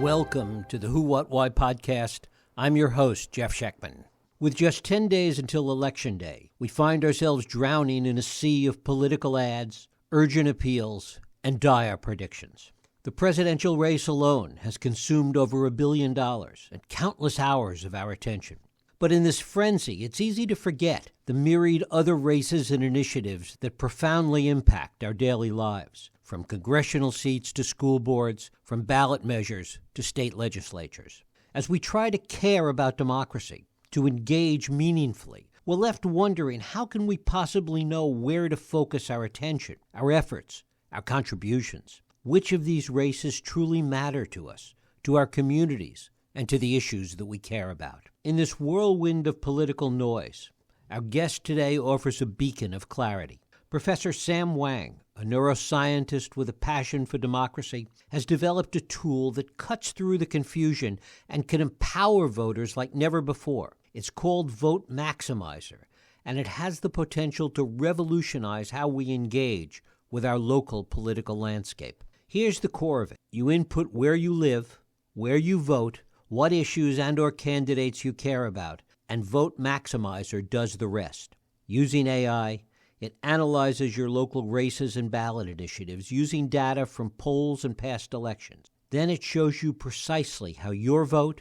Welcome to the Who, What, Why podcast. I'm your host, Jeff Schechtman. With just 10 days until Election Day, we find ourselves drowning in a sea of political ads, urgent appeals, and dire predictions. The presidential race alone has consumed over $1 billion and countless hours of our attention. But in this frenzy, it's easy to forget the myriad other races and initiatives that profoundly impact our daily lives, from congressional seats to school boards, from ballot measures to state legislatures. As we try to care about democracy, to engage meaningfully, we're left wondering, how can we possibly know where to focus our attention, our efforts, our contributions? Which of these races truly matter to us, to our communities, and to the issues that we care about? In this whirlwind of political noise, our guest today offers a beacon of clarity. Professor Sam Wang, a neuroscientist with a passion for democracy, has developed a tool that cuts through the confusion and can empower voters like never before. It's called Vote Maximizer, and it has the potential to revolutionize how we engage with our local political landscape. Here's the core of it. You input where you live, where you vote, what issues and/or candidates you care about, and Vote Maximizer does the rest. Using AI, it analyzes your local races and ballot initiatives using data from polls and past elections. Then it shows you precisely how your vote,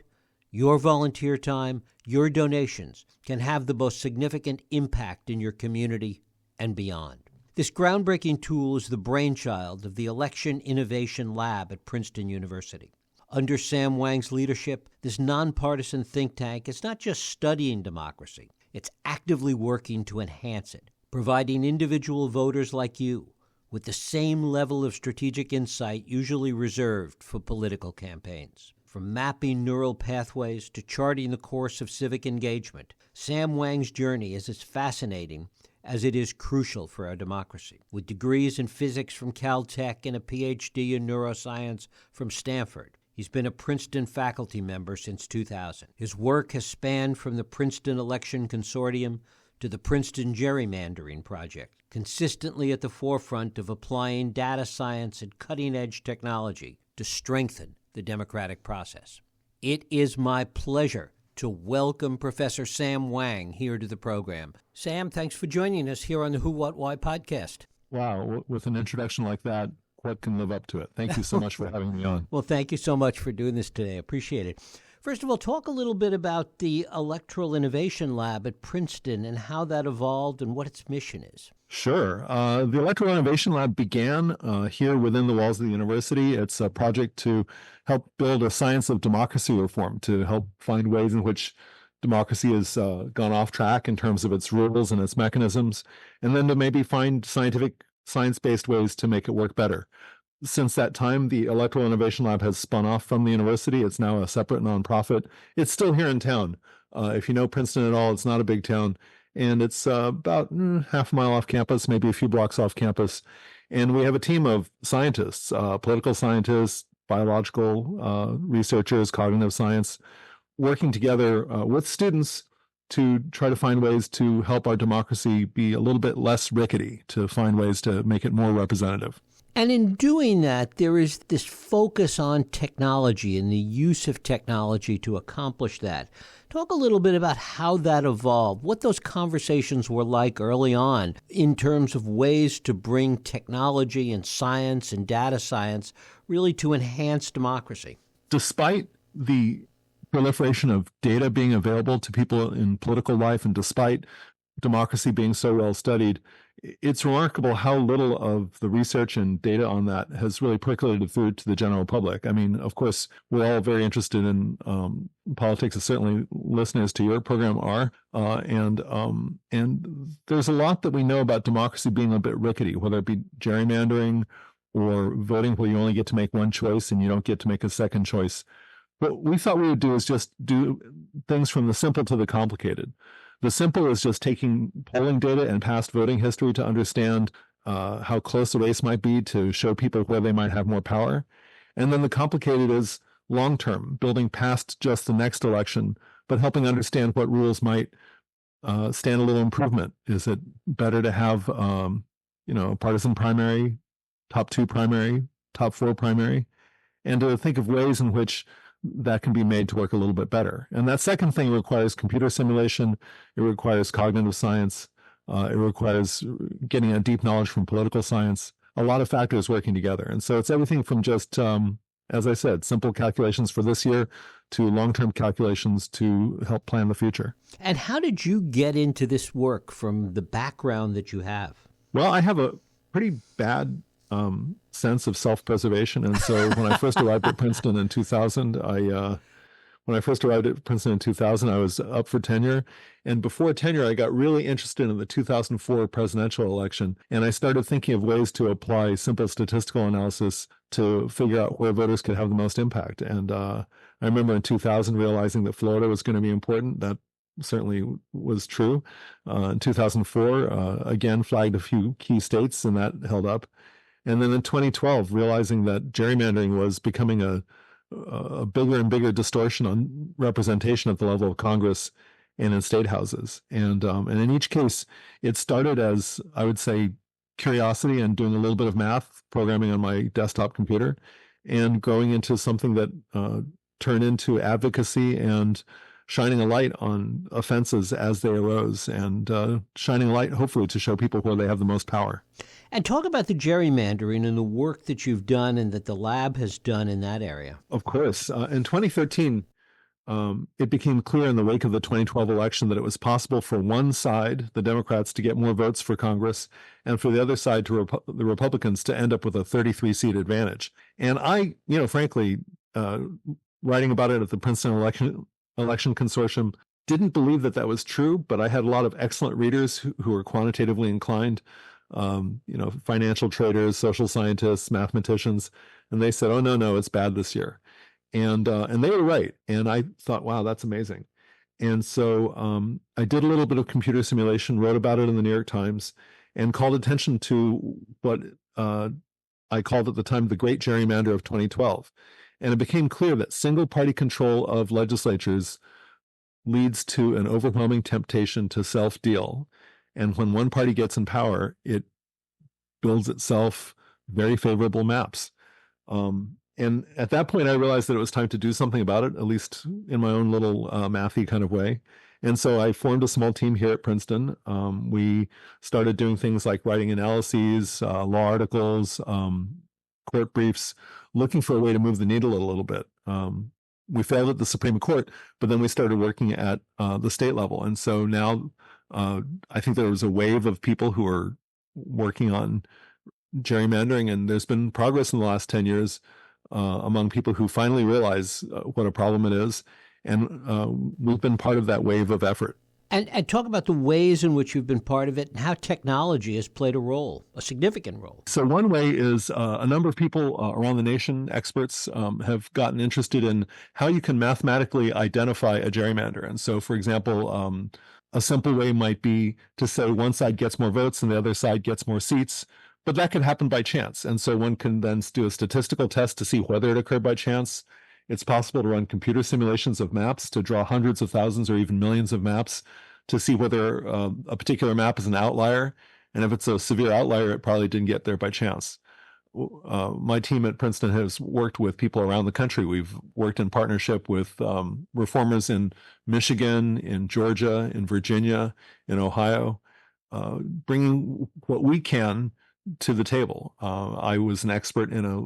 your volunteer time, your donations can have the most significant impact in your community and beyond. This groundbreaking tool is the brainchild of the Election Innovation Lab at Princeton University. Under Sam Wang's leadership, this nonpartisan think tank is not just studying democracy, it's actively working to enhance it, providing individual voters like you with the same level of strategic insight usually reserved for political campaigns. From mapping neural pathways to charting the course of civic engagement, Sam Wang's journey is as fascinating as it is crucial for our democracy. With degrees in physics from Caltech and a PhD in neuroscience from Stanford, he's been a Princeton faculty member since 2000. His work has spanned from the Princeton Election Consortium to the Princeton Gerrymandering Project, consistently at the forefront of applying data science and cutting-edge technology to strengthen the democratic process. It is my pleasure to welcome Professor Sam Wang here to the program. Sam, thanks for joining us here on the Who, What, Why podcast. Wow, with an introduction like that, what can live up to it? Thank you so much for having me on. Well, thank you so much for doing this today. I appreciate it. First of all, talk a little bit about the Electoral Innovation Lab at Princeton and how that evolved and what its mission is. Sure. The Electoral Innovation Lab began here within the walls of the university. It's a project to help build a science of democracy reform, to help find ways in which democracy has gone off track in terms of its rules and its mechanisms, and then to maybe find science-based ways to make it work better. Since that time, the Electoral Innovation Lab has spun off from the university. It's now a separate nonprofit. It's still here in town. If you know Princeton at all, it's not a big town. And it's about half a mile off campus, maybe a few blocks off campus. And we have a team of scientists, political scientists, biological researchers, cognitive science, working together with students to try to find ways to help our democracy be a little bit less rickety, to find ways to make it more representative. And in doing that, there is this focus on technology and the use of technology to accomplish that. Talk a little bit about how that evolved, what those conversations were like early on in terms of ways to bring technology and science and data science really to enhance democracy. Despite the proliferation of data being available to people in political life, and despite democracy being so well studied, it's remarkable how little of the research and data on that has really percolated through to the general public. I mean, of course, we're all very interested in politics, and certainly listeners to your program are. And there's a lot that we know about democracy being a bit rickety, whether it be gerrymandering or voting where you only get to make one choice and you don't get to make a second choice. What we thought we would do is just do things from the simple to the complicated. The simple is just taking polling data and past voting history to understand how close a race might be, to show people where they might have more power. And then the complicated is long-term, building past just the next election, but helping understand what rules might stand a little improvement. Is it better to have, a partisan primary, top 2 primary, top 4 primary? and to think of ways in which that can be made to work a little bit better. And that second thing requires computer simulation. It requires cognitive science. It requires getting a deep knowledge from political science, a lot of factors working together. And so it's everything from just, as I said, simple calculations for this year to long-term calculations to help plan the future. And how did you get into this work from the background that you have? Well, I have a pretty bad sense of self-preservation. And so when I first arrived at Princeton in 2000, I was up for tenure. And before tenure, I got really interested in the 2004 presidential election. And I started thinking of ways to apply simple statistical analysis to figure out where voters could have the most impact. And I remember in 2000 realizing that Florida was going to be important. That certainly was true. In 2004, again, flagged a few key states, and that held up. And then in 2012, realizing that gerrymandering was becoming a bigger and bigger distortion on representation at the level of Congress and in state houses. And in each case, it started as, I would say, curiosity and doing a little bit of math programming on my desktop computer, and growing into something that turned into advocacy and shining a light on offenses as they arose, and shining a light, hopefully, to show people where they have the most power. And talk about the gerrymandering and the work that you've done and that the lab has done in that area. Of course. In 2013, it became clear in the wake of the 2012 election that it was possible for one side, the Democrats, to get more votes for Congress, and for the other side, the Republicans, to end up with a 33-seat advantage. And I, frankly, writing about it at the Princeton election consortium, didn't believe that was true, but I had a lot of excellent readers who were quantitatively inclined, financial traders, social scientists, mathematicians, and they said, "Oh, no, it's bad this year." And they were right. And I thought, wow, that's amazing. And so I did a little bit of computer simulation, wrote about it in the New York Times, and called attention to what I called at the time the Great Gerrymander of 2012. And it became clear that single-party control of legislatures leads to an overwhelming temptation to self-deal. And when one party gets in power, it builds itself very favorable maps. And at that point, I realized that it was time to do something about it, at least in my own little mathy kind of way. And so I formed a small team here at Princeton. We started doing things like writing analyses, law articles, court briefs, looking for a way to move the needle a little bit. We failed at the Supreme Court, but then we started working at the state level. And so now I think there was a wave of people who are working on gerrymandering, and there's been progress in the last 10 years among people who finally realize what a problem it is. And we've been part of that wave of effort. And talk about the ways in which you've been part of it and how technology has played a role, a significant role. So one way is a number of people around the nation, experts, have gotten interested in how you can mathematically identify a gerrymander. And so, for example, a simple way might be to say one side gets more votes and the other side gets more seats, but that can happen by chance. And so one can then do a statistical test to see whether it occurred by chance. It's possible to run computer simulations of maps to draw hundreds of thousands or even millions of maps to see whether a particular map is an outlier. And if it's a severe outlier, it probably didn't get there by chance. My team at Princeton has worked with people around the country. We've worked in partnership with reformers in Michigan, in Georgia, in Virginia, in Ohio, bringing what we can to the table. I was an expert in a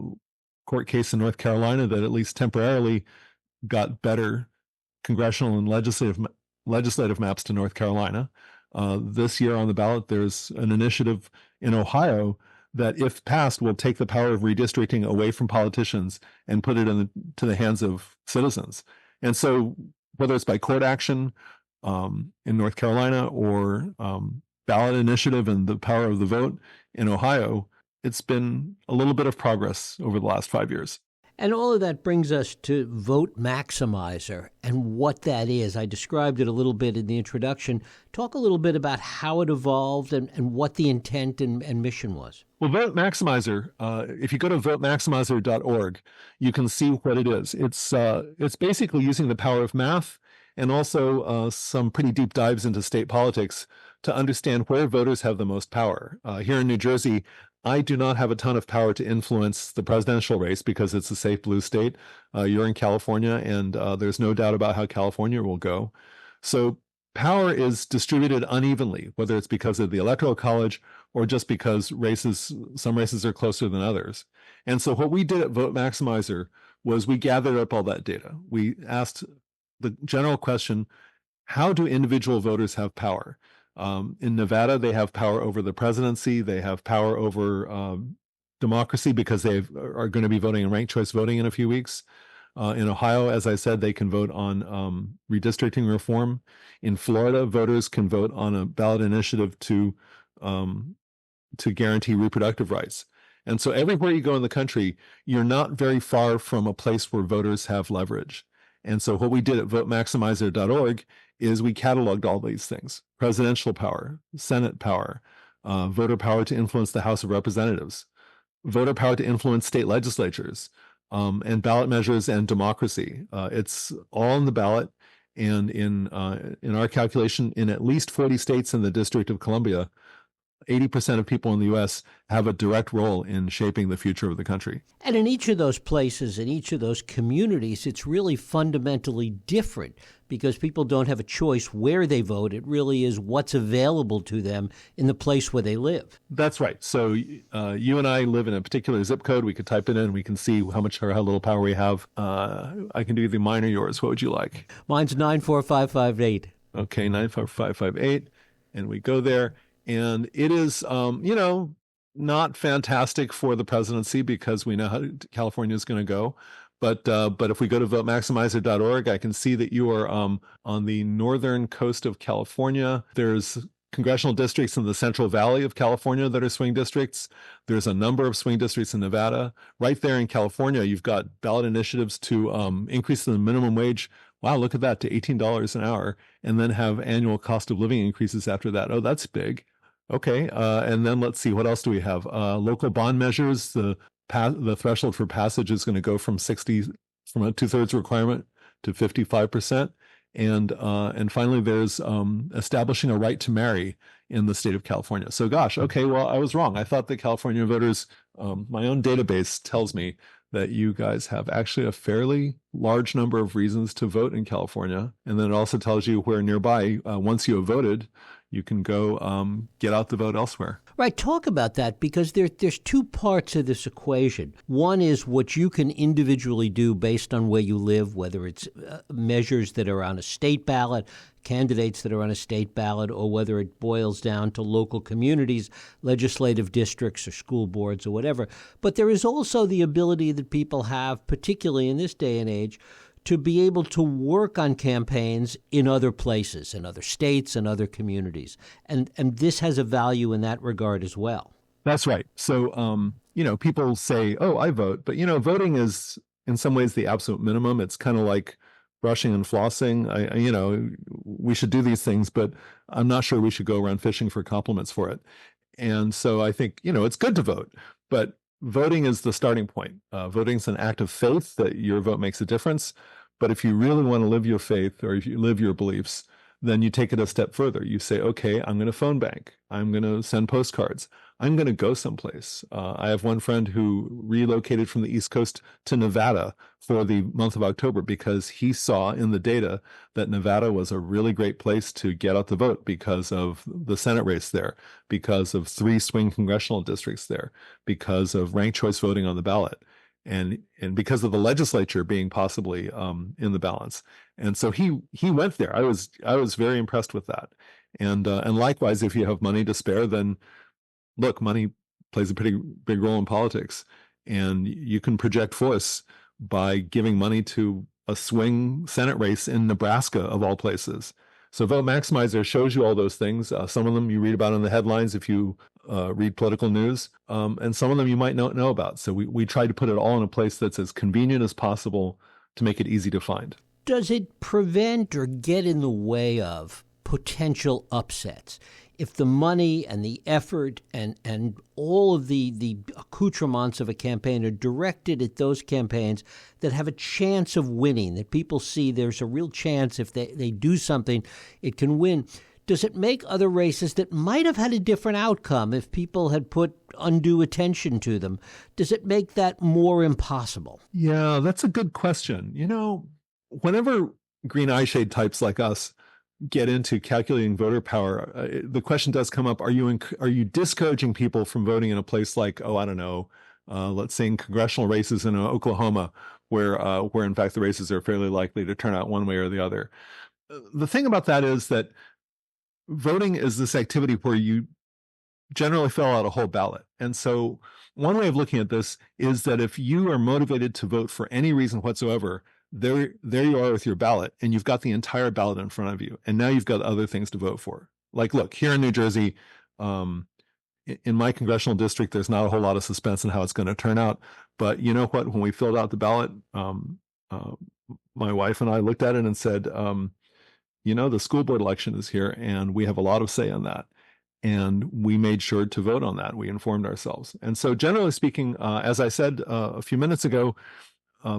court case in North Carolina that at least temporarily got better congressional and legislative maps to North Carolina. This year on the ballot, there's an initiative in Ohio that, if passed, will take the power of redistricting away from politicians and put it to the hands of citizens. And so whether it's by court action in North Carolina or ballot initiative and the power of the vote in Ohio, it's been a little bit of progress over the last 5 years. And all of that brings us to Vote Maximizer and what that is. I described it a little bit in the introduction. Talk a little bit about how it evolved and what the intent and mission was. Well, Vote Maximizer, if you go to votemaximizer.org, you can see what it is. It's basically using the power of math and also some pretty deep dives into state politics to understand where voters have the most power. Here in New Jersey, I do not have a ton of power to influence the presidential race because it's a safe blue state. You're in California, and there's no doubt about how California will go. So power is distributed unevenly, whether it's because of the Electoral College or just because some races are closer than others. And so what we did at Vote Maximizer was we gathered up all that data. We asked the general question, how do individual voters have power? In Nevada, they have power over the presidency. They have power over democracy because they are going to be voting in ranked choice voting in a few weeks. In Ohio, as I said, they can vote on redistricting reform. In Florida, voters can vote on a ballot initiative to guarantee reproductive rights. And so everywhere you go in the country, you're not very far from a place where voters have leverage. And so what we did at votemaximizer.org is we cataloged all these things: presidential power, Senate power, voter power to influence the House of Representatives, voter power to influence state legislatures, and ballot measures and democracy. It's all in the ballot. And in our calculation, in at least 40 states in the District of Columbia, 80% of people in the U.S. have a direct role in shaping the future of the country. And in each of those places, in each of those communities, it's really fundamentally different because people don't have a choice where they vote. It really is what's available to them in the place where they live. That's right. So you and I live in a particular zip code. We could type it in. We can see how much or how little power we have. I can do either mine or yours. What would you like? Mine's 94558. Okay, 94558. And we go there. And it is, not fantastic for the presidency because we know how California is going to go. But if we go to votemaximizer.org, I can see that you are on the northern coast of California. There's congressional districts in the Central Valley of California that are swing districts. There's a number of swing districts in Nevada. Right there in California, you've got ballot initiatives to increase the minimum wage. Wow, look at that, to $18 an hour, and then have annual cost of living increases after that. Oh, that's big. Okay, and then let's see, what else do we have? Local bond measures, the threshold for passage is going to go from a 2/3 requirement to 55%. And finally, there's establishing a right to marry in the state of California. So gosh, okay, well, I was wrong. I thought that California voters, my own database tells me that you guys have actually a fairly large number of reasons to vote in California. And then it also tells you where nearby, once you have voted, you can go get out the vote elsewhere. Right. Talk about that, because there's two parts of this equation. One is what you can individually do based on where you live, whether it's measures that are on a state ballot, candidates that are on a state ballot, or whether it boils down to local communities, legislative districts or school boards or whatever. But there is also the ability that people have, particularly in this day and age, to be able to work on campaigns in other places, in other states and other communities. And this has a value in that regard as well. That's right. So, people say, oh, I vote. But, voting is in some ways the absolute minimum. It's kind of like brushing and flossing. We should do these things, but I'm not sure we should go around fishing for compliments for it. And so I think, it's good to vote, but voting is the starting point. Voting is an act of faith that your vote makes a difference. But if you really want to live your faith, or if you live your beliefs, then you take it a step further. You say, okay, I'm going to phone bank. I'm going to send postcards. I'm going to go someplace. I have one friend who relocated from the East Coast to Nevada for the month of October because he saw in the data that Nevada was a really great place to get out the vote because of the Senate race there, because of 3 swing congressional districts there, because of ranked choice voting on the ballot, and because of the legislature being possibly in the balance. And so he went there. I was very impressed with that. And likewise, if you have money to spare, then look, money plays a pretty big role in politics, and you can project force by giving money to a swing Senate race in Nebraska, of all places. So Vote Maximizer shows you all those things. Some of them you read about in the headlines if you read political news, and some of them you might not know about. So we try to put it all in a place that's as convenient as possible to make it easy to find. Does it prevent or get in the way of potential upsets? If the money and the effort and all of the accoutrements of a campaign are directed at those campaigns that have a chance of winning, that people see there's a real chance if they do something, it can win. does it make other races that might have had a different outcome if people had put undue attention to them, does it make that more impossible? Yeah, that's a good question. Whenever green eyeshade types like us get into calculating voter power, the question does come up: are you discouraging people from voting in a place like, I don't know, let's say in congressional races in Oklahoma, where in fact the races are fairly likely to turn out one way or the other? The thing about that is that voting is this activity where you generally fill out a whole ballot. And so one way of looking at this is that if you are motivated to vote for any reason whatsoever, there you are with your ballot, and you've got the entire ballot in front of you. And now you've got other things to vote for. Like, look, here in New Jersey, in my congressional district, there's not a whole lot of suspense in how it's going to turn out. But you know what? When we filled out the ballot, my wife and I looked at it and said, the school board election is here, and we have a lot of say in that. And we made sure to vote on that. We informed ourselves. And so generally speaking, as I said a few minutes ago,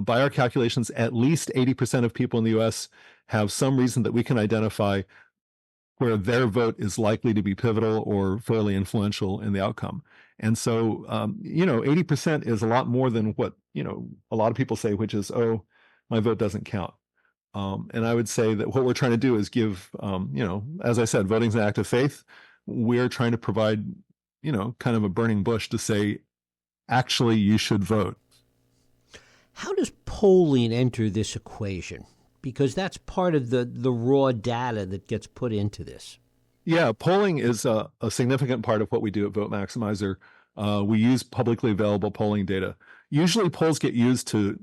by our calculations, at least 80% of people in the U.S. have some reason that we can identify where their vote is likely to be pivotal or fairly influential in the outcome. And so, 80% is a lot more than what, a lot of people say, which is, my vote doesn't count. And I would say that what we're trying to do is give, as I said, voting's an act of faith. We're trying to provide, kind of a burning bush to say, actually, you should vote. How does polling enter this equation? Because that's part of the raw data that gets put into this. Yeah, polling is a significant part of what we do at Vote Maximizer. We use publicly available polling data. Usually polls get used to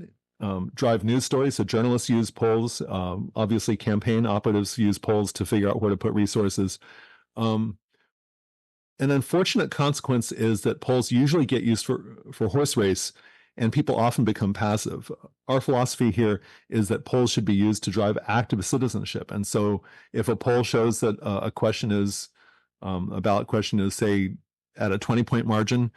drive news stories. So journalists use polls. Obviously, campaign operatives use polls to figure out where to put resources. An unfortunate consequence is that polls usually get used for horse race, and people often become passive. Our philosophy here is that polls should be used to drive active citizenship. And so if a poll shows that a ballot question is, say, at a 20-point margin,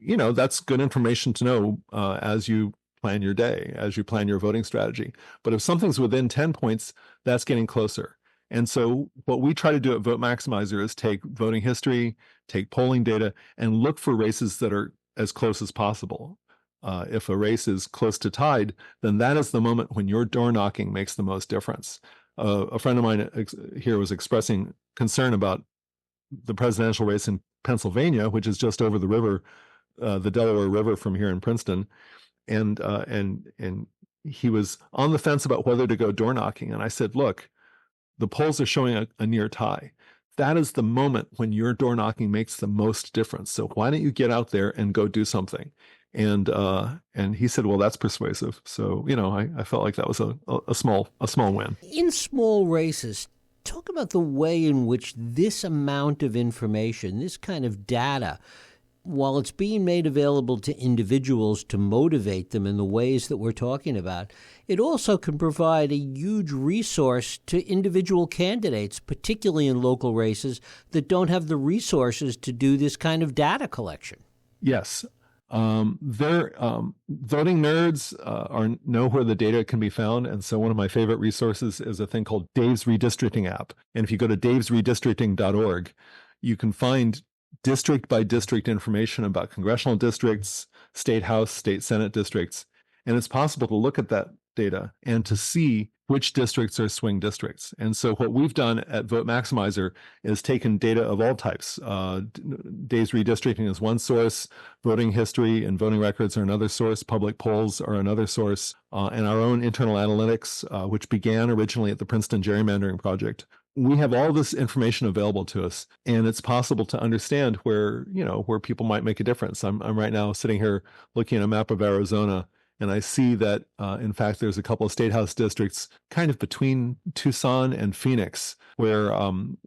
that's good information to know as you plan your day, as you plan your voting strategy. But if something's within 10 points, that's getting closer. And so what we try to do at Vote Maximizer is take voting history, take polling data, and look for races that are as close as possible. If a race is close to tied, then that is the moment when your door knocking makes the most difference. A friend of mine here was expressing concern about the presidential race in Pennsylvania, which is just over the river, the Delaware River from here in Princeton. And he was on the fence about whether to go door knocking. And I said, look, the polls are showing a near tie. That is the moment when your door knocking makes the most difference. So why don't you get out there and go do something? And he said, well, that's persuasive. So, I felt like that was a small win. In small races, talk about the way in which this amount of information, this kind of data, while it's being made available to individuals to motivate them in the ways that we're talking about, it also can provide a huge resource to individual candidates, particularly in local races that don't have the resources to do this kind of data collection. Yes. Voting nerds know where the data can be found. And so one of my favorite resources is a thing called Dave's Redistricting app. And if you go to davesredistricting.org, you can find district by district information about congressional districts, state house, state senate districts. And it's possible to look at that data and to see which districts are swing districts. And so what we've done at Vote Maximizer is taken data of all types. Dave's Redistricting is one source, voting history and voting records are another source, public polls are another source, and our own internal analytics, which began originally at the Princeton Gerrymandering Project. We have all this information available to us, and it's possible to understand where people might make a difference. I'm right now sitting here looking at a map of Arizona, and I see that, in fact, there's a couple of state house districts kind of between Tucson and Phoenix where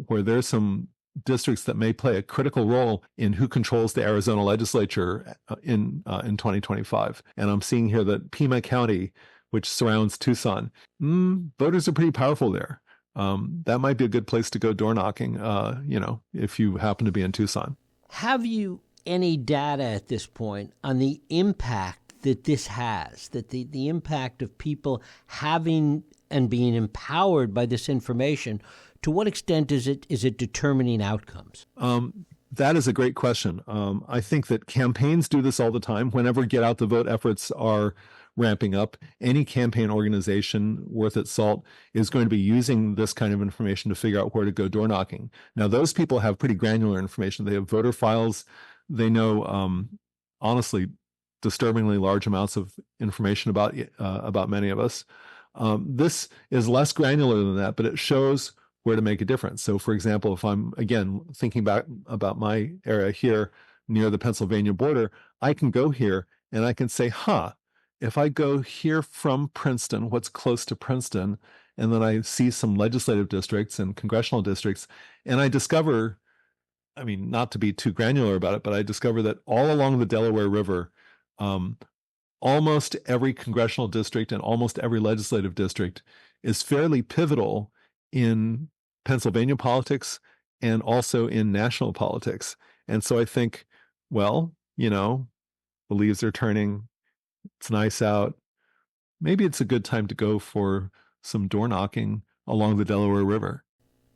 there's some districts that may play a critical role in who controls the Arizona legislature in 2025. And I'm seeing here that Pima County, which surrounds Tucson, voters are pretty powerful there. That might be a good place to go door knocking, if you happen to be in Tucson. Have you any data at this point on the impact that this has, that the impact of people having and being empowered by this information To what extent is it determining outcomes? That is a great question. I think that campaigns do this all the time. Whenever get out the vote efforts are ramping up, any campaign organization worth its salt is going to be using this kind of information to figure out where to go door knocking. Now, those people have pretty granular information. They have voter files. They know, honestly, disturbingly large amounts of information about many of us. This is less granular than that, but it shows where to make a difference. So, for example, if I'm, again, thinking back about my area here near the Pennsylvania border, I can go here and I can say, if I go here from Princeton, what's close to Princeton, and then I see some legislative districts and congressional districts, and I discover, I mean, not to be too granular about it, but I discover that all along the Delaware River, almost every congressional district and almost every legislative district is fairly pivotal in Pennsylvania politics and also in national politics. And so I think, well, the leaves are turning. It's nice out. Maybe it's a good time to go for some door knocking along the Delaware River.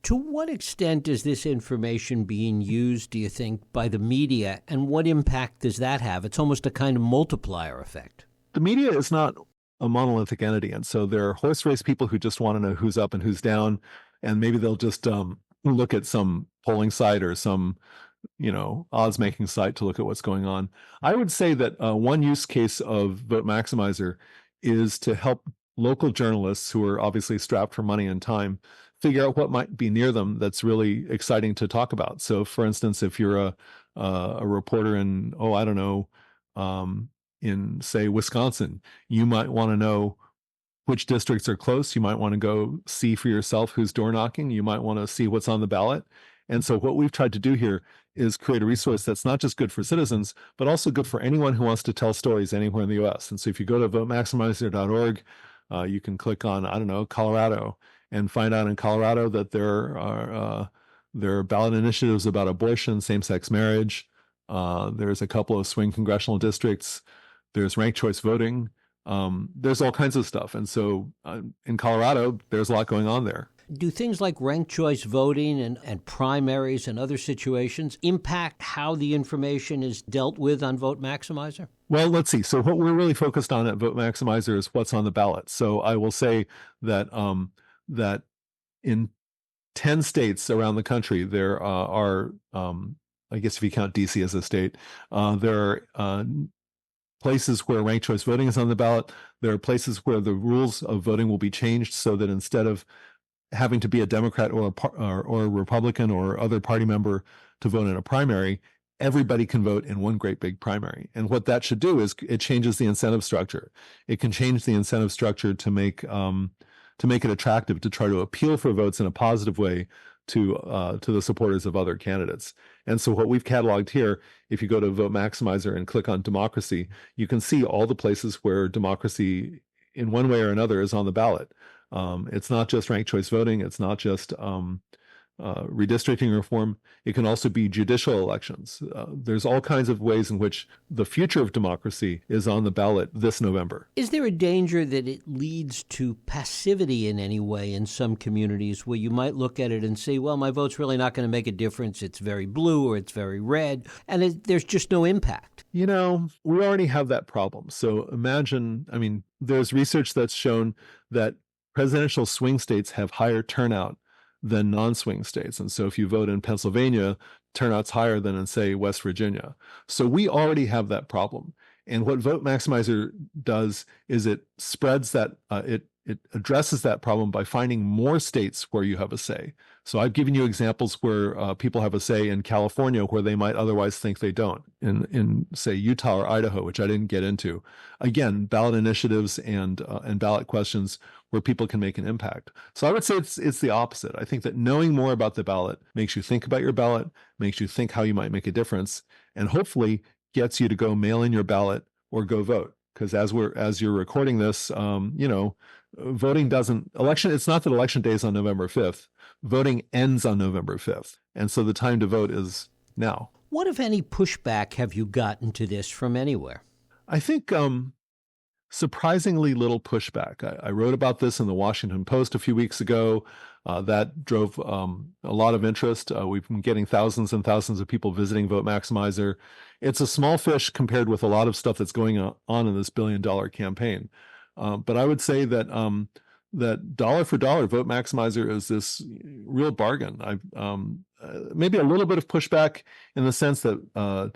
To what extent is this information being used, do you think, by the media, and what impact does that have? It's almost a kind of multiplier effect. The media is not a monolithic entity, and so there are horse race people who just want to know who's up and who's down, and maybe they'll just look at some polling site or some odds-making site to look at what's going on. I would say that one use case of Vote Maximizer is to help local journalists who are obviously strapped for money and time figure out what might be near them that's really exciting to talk about. So, for instance, if you're a reporter in, in, say, Wisconsin, you might want to know which districts are close. You might want to go see for yourself who's door knocking. You might want to see what's on the ballot. And so what we've tried to do here is create a resource that's not just good for citizens, but also good for anyone who wants to tell stories anywhere in the U.S. And so if you go to votemaximizer.org, you can click on, Colorado, and find out in Colorado that there are ballot initiatives about abortion, same-sex marriage. There's a couple of swing congressional districts. There's ranked choice voting. There's all kinds of stuff. And so in Colorado, there's a lot going on there. Do things like ranked choice voting and primaries and other situations impact how the information is dealt with on Vote Maximizer? Well, let's see. So what we're really focused on at Vote Maximizer is what's on the ballot. So I will say that that in 10 states around the country, there are, I guess if you count DC as a state, there are places where ranked choice voting is on the ballot. There are places where the rules of voting will be changed so that instead of having to be a Democrat or a Republican or other party member to vote in a primary, everybody can vote in one great big primary. And what that should do is it changes the incentive structure. It can change the incentive structure to make it attractive, to try to appeal for votes in a positive way to the supporters of other candidates. And so what we've cataloged here, if you go to Vote Maximizer and click on democracy, you can see all the places where democracy in one way or another is on the ballot. It's not just ranked choice voting. It's not just redistricting reform. It can also be judicial elections. There's all kinds of ways in which the future of democracy is on the ballot this November. Is there a danger that it leads to passivity in any way in some communities where you might look at it and say, well, my vote's really not going to make a difference. It's very blue or it's very red, and there's just no impact? We already have that problem. So imagine, there's research that's shown that presidential swing states have higher turnout than non-swing states. And so if you vote in Pennsylvania, turnout's higher than in, say, West Virginia. So we already have that problem. And what Vote Maximizer does is it spreads that, it addresses that problem by finding more states where you have a say. So I've given you examples where people have a say in California where they might otherwise think they don't, in say, Utah or Idaho, which I didn't get into. Again, ballot initiatives and ballot questions where people can make an impact. So I would say it's the opposite. I think that knowing more about the ballot makes you think about your ballot, makes you think how you might make a difference, and hopefully gets you to go mail in your ballot or go vote. Because as you're recording this, voting it's not that election day is on November 5th. Voting ends on November 5th. And so the time to vote is now. What, if any, pushback have you gotten to this from anywhere? I think surprisingly little pushback. I wrote about this in the Washington Post a few weeks ago. That drove a lot of interest. We've been getting thousands and thousands of people visiting Vote Maximizer. It's a small fish compared with a lot of stuff that's going on in this billion-dollar campaign. But I would say that that dollar for dollar, Vote Maximizer is this real bargain. Maybe a little bit of pushback in the sense that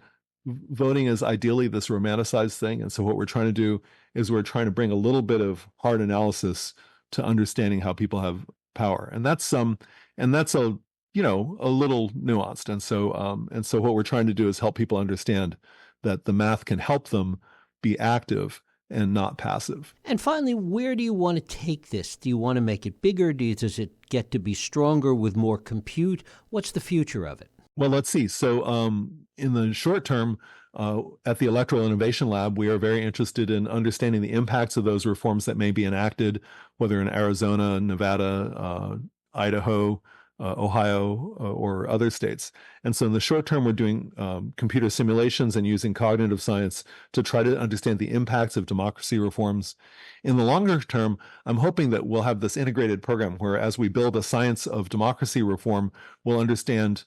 voting is ideally this romanticized thing. And so what we're trying to do is we're trying to bring a little bit of hard analysis to understanding how people have power. And that's a little nuanced. And so what we're trying to do is help people understand that the math can help them be active and not passive. And finally, where do you want to take this? Do you want to make it bigger? Does it get to be stronger with more compute? What's the future of it? Well, let's see. So in the short term, at the Electoral Innovation Lab, we are very interested in understanding the impacts of those reforms that may be enacted, whether in Arizona, Nevada, Idaho, Ohio, or other states. And so in the short term, we're doing computer simulations and using cognitive science to try to understand the impacts of democracy reforms. In the longer term, I'm hoping that we'll have this integrated program where as we build a science of democracy reform, we'll understand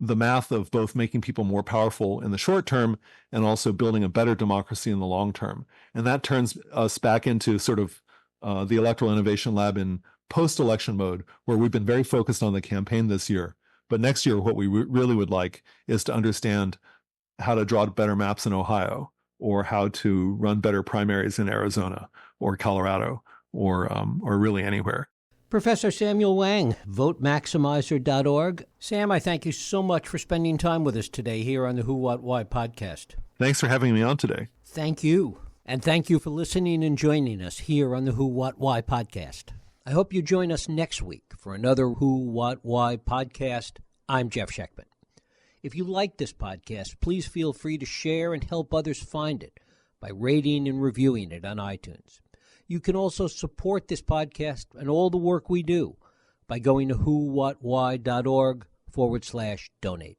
the math of both making people more powerful in the short term and also building a better democracy in the long term. And that turns us back into sort of the Electoral Innovation Lab in post-election mode, where we've been very focused on the campaign this year. But next year, what we really would like is to understand how to draw better maps in Ohio, or how to run better primaries in Arizona or Colorado, or really anywhere. Professor Samuel Wang, votemaximizer.org. Sam, I thank you so much for spending time with us today here on the Who, What, Why podcast. Thanks for having me on today. Thank you. And thank you for listening and joining us here on the Who, What, Why podcast. I hope you join us next week for another Who, What, Why podcast. I'm Jeff Sheckman. If you like this podcast, please feel free to share and help others find it by rating and reviewing it on iTunes. You can also support this podcast and all the work we do by going to whowhatwhy.org/donate.